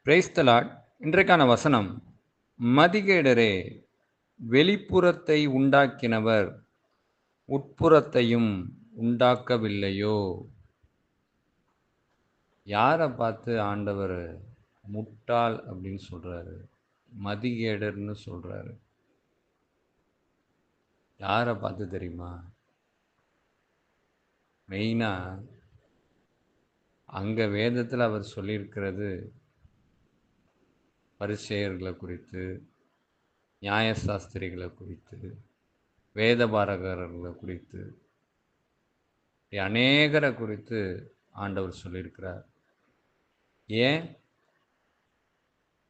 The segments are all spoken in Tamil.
Praise the Lord. இன்றைக்கான வசனம், மதிகேடரே, வெளிப்புறத்தை உண்டாக்கினவர் உட்புறத்தையும் உண்டாக்கவில்லையோ? யாரை பார்த்து ஆண்டவர் முட்டாள் அப்படின்னு சொல்றாரு, மதிகேடர்னு சொல்றாரு? யாரை பார்த்து தெரியுமா? மெயினா அங்க வேதத்தில் அவர் சொல்லியிருக்கிறது பரிசேயர்களை குறித்து, நியாயசாஸ்திரிகளை குறித்து, வேதபாரகர்களை குறித்து, அநேகரை குறித்து ஆண்டவர் சொல்லியிருக்கிறார். ஏன்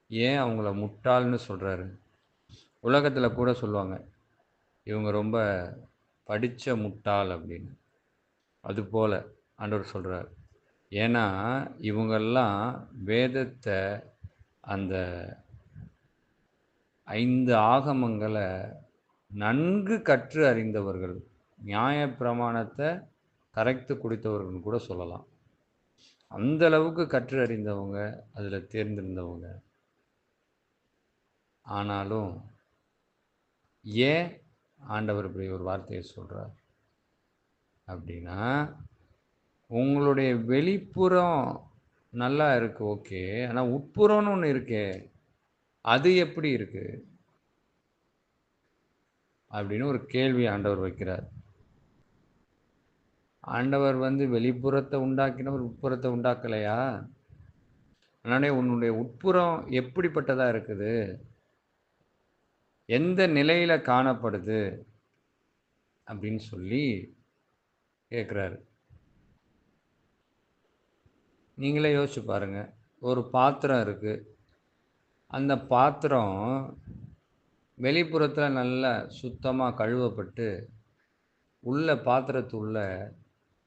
ஏன் அவங்கள முட்டாள்னு சொல்கிறாரு? உலகத்தில் கூட சொல்லுவாங்க, இவங்க ரொம்ப படித்த முட்டாள் அப்படின்னு. அதுபோல் ஆண்டவர் சொல்கிறார். ஏன்னா இவங்கெல்லாம் வேதத்தை, அந்த 5 ஆகமங்களை நன்கு கற்று அறிந்தவர்கள், நியாய பிரமாணத்தை கரைத்து குடித்தவர்கள் கூட சொல்லலாம். அந்த அளவுக்கு கற்று அறிந்தவங்க, அதில் தேர்ந்திருந்தவங்க. ஆனாலும் ஏன் ஆண்டவர் இப்படி ஒரு வார்த்தையை சொல்கிறார் அப்படின்னா, உங்களுடைய வெளிப்புறம் நல்லா இருக்கு, ஓகே, ஆனால் உட்புறம்னு ஒன்று இருக்கே, அது எப்படி இருக்கு அப்படின்னு ஒரு கேள்வி ஆண்டவர் வைக்கிறார். ஆண்டவர் வெளிப்புறத்தை உண்டாக்கினவர் உட்புறத்தை உண்டாக்கலையா? அதனாலே உன்னுடைய உட்புறம் எப்படிப்பட்டதா இருக்குது, எந்த நிலையில காணப்படுது அப்படின்னு சொல்லி கேட்குறாரு. நீங்களே யோசிச்சு பாருங்க. ஒரு பாத்திரம் இருக்கு. அந்த பாத்திரம் வெளிப்புறத்தில் நல்லா சுத்தமாக கழுவப்பட்டு, உள்ள பாத்திரத்துள்ள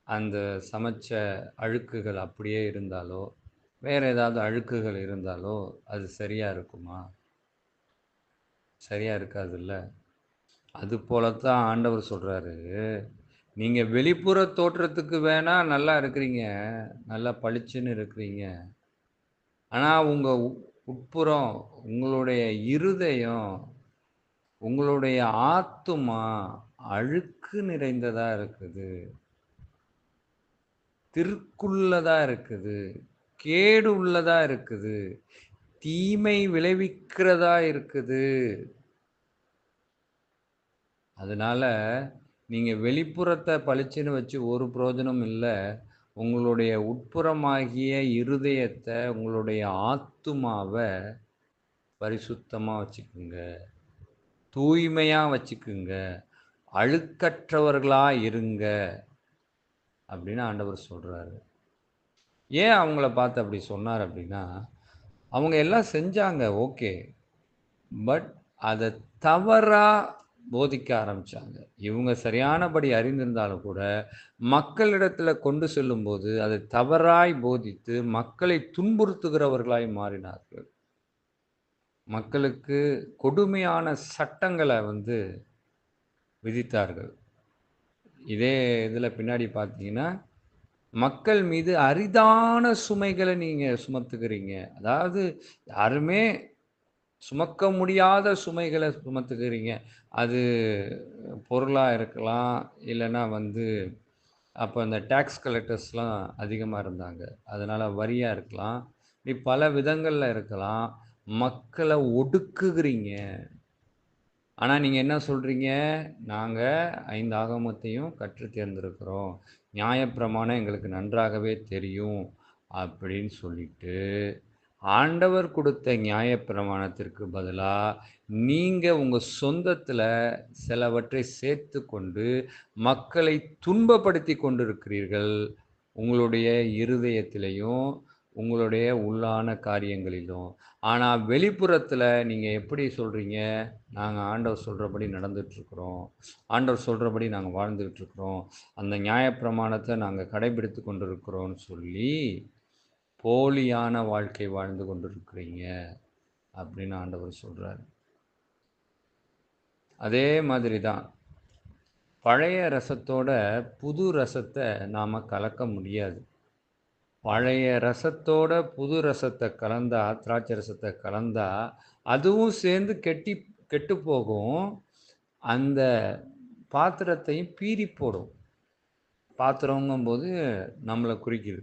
அந்த சமைச்ச அழுக்குகள் அப்படியே இருந்தாலோ, வேறு ஏதாவது அழுக்குகள் இருந்தாலோ, அது சரியாக இருக்குமா? சரியாக இருக்காதுல்ல. அது போலத்தான் ஆண்டவர் சொல்கிறாரு, நீங்கள் வெளிப்புற தோற்றத்துக்கு வேணால் நல்லா இருக்கிறீங்க, நல்லா பளிச்சுன்னு இருக்கிறீங்க. ஆனால் உங்கள் உட்புறம், உங்களுடைய இருதயம், உங்களுடைய ஆத்துமா அழுக்கு நிறைந்ததா இருக்குது, திருக்குள்ளதா இருக்குது, கேடு உள்ளதா இருக்குது, தீமை விளைவிக்கிறதா இருக்குது. அதனால நீங்கள் வெளிப்புறத்தை பளிச்சுன்னு வச்சு ஒரு பிரயோஜனம் இல்லை. உங்களுடைய உட்புறமாகிய இருதயத்தை, உங்களுடைய ஆத்துமாவை பரிசுத்தமாக வச்சுக்குங்க, தூய்மையாக வச்சுக்குங்க, அழுக்கற்றவர்களாக இருங்க அப்படின்னு ஆண்டவர் சொல்கிறாரு. ஏன் அவங்கள பார்த்து அப்படி சொன்னார் அப்படின்னா, அவங்க எல்லாம் செஞ்சாங்க, ஓகே, பட் அதை தவறாக போதிக்க ஆரம்பித்தாங்க. இவங்க சரியானபடி அறிந்திருந்தாலும் கூட மக்களிடத்தில் கொண்டு செல்லும்போது அதை தவறாய் போதித்து மக்களை துன்புறுத்துகிறவர்களாய் மாறினார்கள். மக்களுக்கு கொடுமையான சட்டங்களை விதித்தார்கள். இதே இதில் பின்னாடி பார்த்தீங்கன்னா, மக்கள் மீது அரிதான சுமைகளை நீங்கள் சுமத்துக்கிறீங்க. அதாவது யாருமே சுமக்க முடியாத சுமைகளை சுமத்துக்கிறீங்க. அது பொருளாக இருக்கலாம், இல்லைன்னா அப்போ இந்த டேக்ஸ் கலெக்டர்ஸ்லாம் அதிகமாக இருந்தாங்க, அதனால் வரியாக இருக்கலாம், இப்படி பல விதங்களில் இருக்கலாம். மக்களை ஒடுக்குகிறீங்க. ஆனால் நீங்கள் என்ன சொல்கிறீங்க? நாங்கள் 5 ஆகமத்தையும் கற்று தேர்ந்திருக்கிறோம், நியாயப்பிரமாணம் எங்களுக்கு நன்றாகவே தெரியும் அப்படின்னு சொல்லிட்டு, ஆண்டவர் கொடுத்த நியாயப்பிரமாணத்திற்கு பதிலாக நீங்கள் உங்கள் சொந்தத்தில் சிலவற்றை சேர்த்து கொண்டு மக்களை துன்பப்படுத்தி கொண்டிருக்கிறீர்கள். உங்களுடைய இருதயத்திலையும் உங்களுடைய உள்ளான காரியங்களிலும். ஆனால் வெளிப்புறத்தில் நீங்கள் எப்படி சொல்கிறீங்க? நாங்கள் ஆண்டவர் சொல்கிறபடி நடந்துகிட்ருக்குறோம், ஆண்டவர் சொல்கிறபடி நாங்கள் வாழ்ந்துக்கிட்டுருக்குறோம், அந்த நியாயப்பிரமாணத்தை நாங்கள் கடைபிடித்து கொண்டிருக்கிறோன்னு சொல்லி போலியான வாழ்க்கை வாழ்ந்து கொண்டிருக்கிறீங்க அப்படின்னு ஆண்டவர் சொல்கிறார். அதே மாதிரி தான் பழைய ரசத்தோட புது ரசத்தை நாம் கலக்க முடியாது. பழைய ரசத்தோட புது ரசத்த கலந்தா, திராட்சை ரசத்த கலந்தா, அதுவும் சேர்ந்து கெட்டு போகும். அந்த பாத்திரத்தையும் பீறி போடும். பாத்திரங்கும்போது நம்மள குறிக்குது.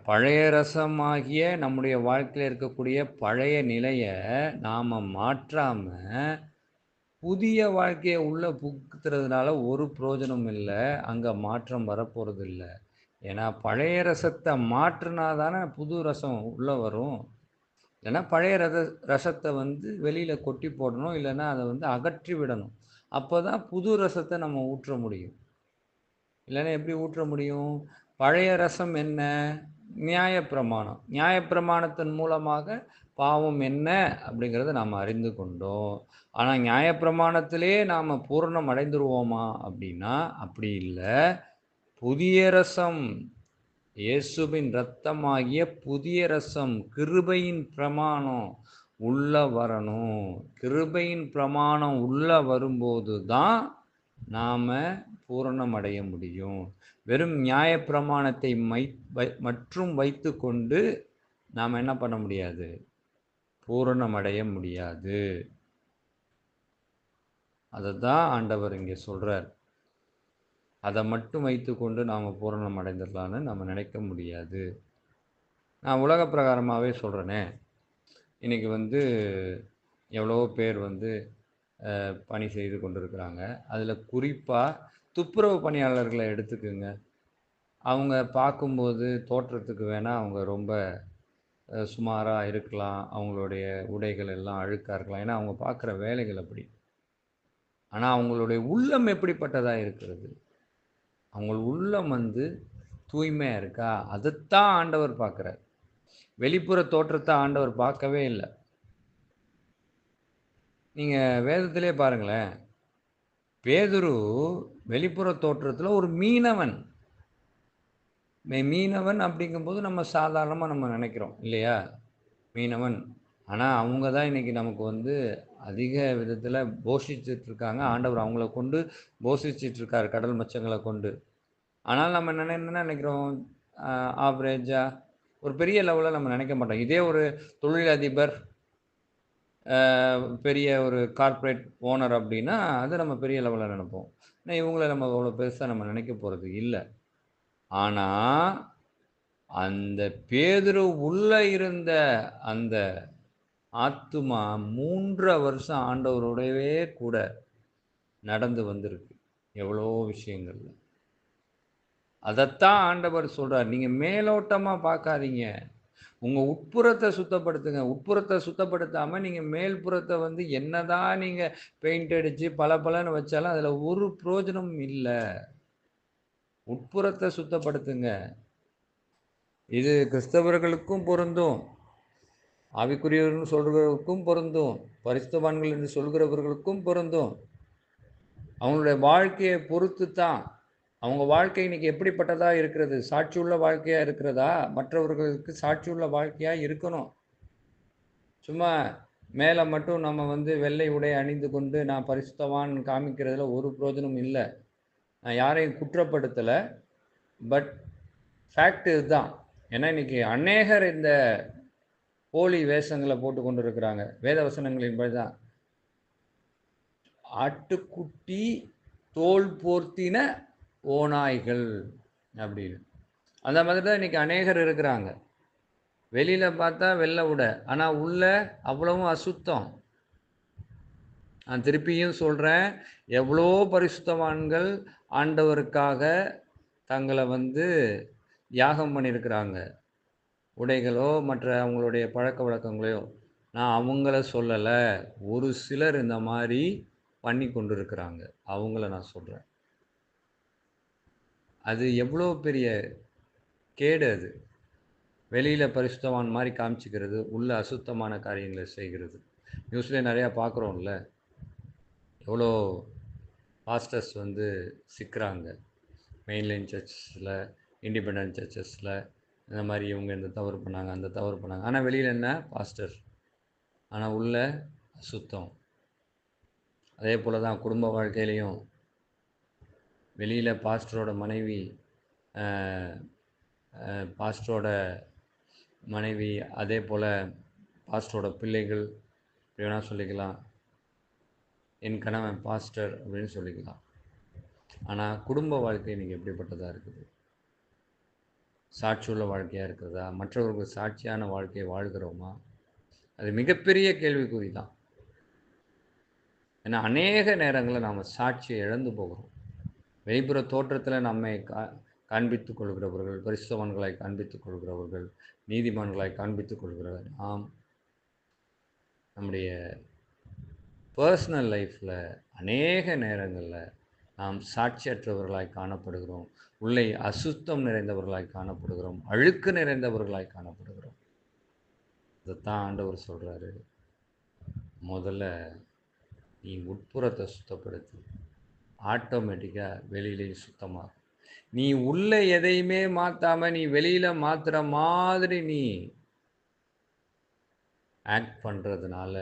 பழைய ரசமாகிய நம்முடைய வாழ்க்கையில இருக்கக்கூடிய பழைய நிலைய நாம மாற்றாம, புதிய வாழ்க்கைய உள்ள புகுத்துறதுனால ஒரு பிரயோஜனமும் இல்ல. அங்க மாற்றம் வரப்போறதில்ல. ஏன்னா, பழைய ரசத்த மாற்றுனா தானே புது ரசம் உள்ள வரும். இல்லன்னா பழைய ரசத்த வந்து வெளியில கொட்டி போடணும். இல்லன்னா அத வந்து அகற்றி விடணும். அப்பதான் புது ரசத்த நம்ம ஊற்ற முடியும். இல்லன்னா எப்படி ஊற்ற முடியும்? பழைய ரசம் என்ன? நியாயப்பிரமாணம். நியாயப்பிரமாணத்தின் மூலமாக பாவம் என்ன அப்படிங்கிறத நாம அறிந்து கொண்டோம். ஆனா நியாயப்பிரமாணத்திலே நாம பூரணம் அடைந்துருவோமா அப்படின்னா, அப்படி இல்ல. புதிய ரசம் இயேசுவின் இரத்தமாகிய புதிய ரசம், கிருபையின் பிரமாணம் உள்ள வரணும். கிருபையின் பிரமாணம் உள்ள வரும்போது தான், நாம பூரணம் அடைய முடியும். வெறும் நியாயப்பிரமாணத்தை மற்றும் வைத்துக்கொண்டு, நாம என்ன பண்ண முடியாது? பூரணம் அடைய முடியாது. அதத்தான் ஆண்டவர் இங்கே சொல்றார். அத மட்டும் வைத்துக்கொண்டு நாம பூரணம் அடைந்துடலான்னு நம்ம நினைக்க முடியாது. நான் உலக பிரகாரமாவே சொல்றேனே. இன்னைக்கு வந்து எவ்வளவோ பேர் வந்து பணி செய்து கொண்டிருக்கிறாங்க. அதில குறிப்பா துப்புரவு பணியாளர்கள எடுத்துக்குங்க. அவங்க பார்க்கும்போது தோற்றத்துக்கு வேணா அவங்க ரொம்ப சுமாரா இருக்கலாம். அவங்களுடைய உடைகள் எல்லாம் அழுக்கா இருக்கலாம். ஏன்னா, அவங்க பார்க்குற வேலைகள் அப்படி. ஆனா, அவங்களுடைய உள்ளம் எப்படிப்பட்டதா இருக்கிறது? அவங்க உள்ளம் வந்து தூய்மையா இருக்கா? அதத்தான் ஆண்டவர் பார்க்கிறார். வெளிப்புற தோற்றத்த ஆண்டவர் பார்க்கவே இல்ல. நீங்க வேதத்திலே பாருங்களேன். பேதுரு வெளிப்புற தோற்றத்துல ஒரு மீனவன். மீனவன் அப்படிங்கும்போது நம்ம சாதாரணமா நம்ம நினைக்கிறோம் இல்லையா? மீனவன். ஆனா, அவங்க தான் இன்னைக்கு நமக்கு வந்து அதிக விதத்துல போஷிச்சுட்டு இருக்காங்க. ஆண்டவர் அவங்கள கொண்டு போஷிச்சுட்டு இருக்காரு கடல் மச்சங்கள கொண்டு. ஆனால் நம்ம என்ன நினைக்கிறோம்? அ ஆவரேஜா ஒரு பெரிய லெவல்ல நம்ம நினைக்க மாட்டோம். இதே ஒரு தொழிலதிபர், பெரிய ஒரு கார்ப்பரேட் ஓனர் அப்படின்னா, அத நம்ம பெரிய லெவல்ல நெனைப்போம். ஆனா, இவங்கள நம்ம அவ்வளோ பெருசா நம்ம நினைக்க போறது இல்ல. ஆனா, அந்த பேதுரு உள்ள இருந்த அந்த ஆத்துமா 3 1/2 வருஷம் ஆண்டவரோடவே கூட நடந்து வந்திருக்கு. எவ்வளோ விஷயங்கள்ல. அதத்தான் ஆண்டவர் சொல்றார். நீங்க மேலோட்டமா பார்க்காதீங்க. உங்க உட்புறத்த சுத்தப்படுத்துங்க. உட்புறத்த சுத்தப்படுத்தாம நீங்க மேல்புறத்த வந்து என்னதான் நீங்க பெயிண்ட் அடிச்சு பளபளன்னு வச்சாலும் அதுல ஒரு பிரயோஜனமும் இல்ல. உட்புறத்த சுத்தப்படுத்துங்க. இது கிறிஸ்தவர்களுக்கும் பொருந்தும். ஆவிக்குரியவர்ன்னு சொல்றவர்களுக்கும் பொருந்தும். பரிசுத்தவான்கள் என்று சொல்கிறவர்களுக்கும் பொருந்தும். அவங்களுடைய வாழ்க்கைய பொறுத்து தான். அவங்க வாழ்க்கை இன்னைக்கு எப்படிப்பட்டதா இருக்கிறது? சாட்சியுள்ள வாழ்க்கையா இருக்கிறதா? மற்றவர்களுக்கு சாட்சியுள்ள வாழ்க்கையா இருக்கணும். சும்மா மேல மட்டும் நம்ம வந்து வெள்ளை உடை அணிந்து கொண்டு, நான் பரிசுத்தவான் காமிக்கிறதுல ஒரு பிரயோஜனமும் இல்ல. நான் யாரையும் குற்றப்படுத்தல. பட் ஃபேக்ட் இதுதான். ஏன்னா இன்னைக்கு அநேகர் இந்த போலி வேஷங்கள போட்டுக் கொண்டிருக்கிறாங்க. வேத வசனங்களின்படி தான். ஆட்டுக்குட்டி தோல் போர்த்தின ஓநாய்கள் அப்படின்னு. அந்த மாதிரி தான் இன்னைக்கு அநேகர் இருக்கிறாங்க. வெளியில பார்த்தா வெள்ள உடை. ஆனா உள்ள அவ்வளவும் அசுத்தம். நான் திருப்பியும் சொல்றேன். எவ்வளோ பரிசுத்தவான்கள் ஆண்டவருக்காக தங்கள வந்து தியாகம் பண்ணியிருக்கிறாங்க. உடைகளோ, மற்ற அவங்களுடைய பழக்கவழக்கங்களையோ. நான் அவங்கள சொல்லல. ஒரு சிலர் இந்த மாரி பண்ணி கொண்டிருக்கிறாங்க. அவங்கள நான் சொல்றேன். அது எவ்வளோ பெரிய கேடு அது. வெளியில பரிசுத்தவான் மாரி காமிச்சுக்கிறது, உள்ள அசுத்தமான காரியங்கள செய்கிறது. நியூஸ்லயே நெறையா பார்க்குறோம்ல. எவ்வளோ பாஸ்டர்ஸ் வந்து சிக்குறாங்க. மெயின்லைன் சர்ச்சஸ்ல, இண்டிபெண்டன்ட் சர்ச்சஸ்ல, இந்த மாரி இவங்க இந்த தவறு பண்ணாங்க, அந்த தவறு பண்ணாங்க. ஆனா வெளியில என்ன? பாஸ்டர். ஆனா உள்ள அசுத்தம். அதே போல தான் குடும்ப வாழ்க்கையிலயும் வெளியில பாஸ்டரோட மனைவி, அ பாஸ்டரோட மனைவி, அதே போல் பாஸ்டரோட பிள்ளைகள் இப்படி வேணால் சொல்லிக்கலாம். என் கணவன் பாஸ்டர் அப்படின்னு சொல்லிக்கலாம். ஆனால் குடும்ப வாழ்க்கை இன்றைக்கி எப்படிப்பட்டதாக இருக்குது? சாட்சியுள்ள வாழ்க்கையாக இருக்கிறதா? மற்றவர்களுக்கு சாட்சியான வாழ்க்கையை வாழ்கிறோமா? அது மிகப்பெரிய கேள்விக்குறி தான். ஏன்னா அநேக நேரங்களில் நாம் சாட்சியை இழந்து போகிறோம். வெளிப்புற தோற்றத்தில் நம்மை காண்பித்துக் கொள்கிறவர்கள், பரிசுத்தவான்களாய் காண்பித்துக் கொள்கிறவர்கள், நீதிமான்களாய் காண்பித்துக் கொள்கிறவர் நாம் நம்முடைய பர்சனல் லைஃப்பில் அநேக நேரங்களில் நாம் சாட்சியற்றவர்களாய் காணப்படுகிறோம். உள்ளே அசுத்தம் நிறைந்தவர்களாய் காணப்படுகிறோம். அழுக்கு நிறைந்தவர்களாய் காணப்படுகிறோம். இதைத்தான் ஆண்டவர் சொல்கிறாரு, முதல்ல நீ உட்புறத்தை சுத்தப்படுத்து, ஆட்டோமேட்டிக்காக வெளியிலேயும் சுத்தமாகும். நீ உள்ள எதையுமே மாற்றாம நீ வெளியில மாத்துற மாதிரி நீ ஆக்ட் பண்ணுறதுனால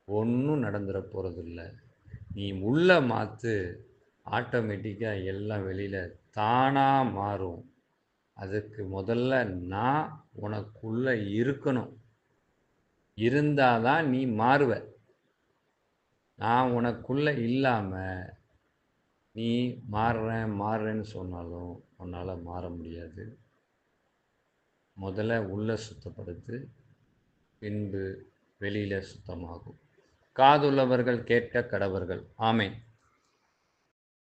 ஒன்றும் நடந்துட போகிறதில்ல. நீ உள்ள மாற்று, ஆட்டோமேட்டிக்காக எல்லாம் வெளியில் தானாக மாறும். அதுக்கு முதல்ல நான் உனக்குள்ளே இருக்கணும். இருந்தால் தான் நீ மாறுவ. நான் உனக்குள்ளே இல்லாமல் நீ மாறுறேன்னு சொன்னாலும் உன்னால் மாற முடியாது. முதல்ல உள்ளே சுத்தப்படுத்து, பின்பு வெளியில் சுத்தமாகும். காதுள்ளவர்கள் கேட்க கடவர்கள். ஆமென்.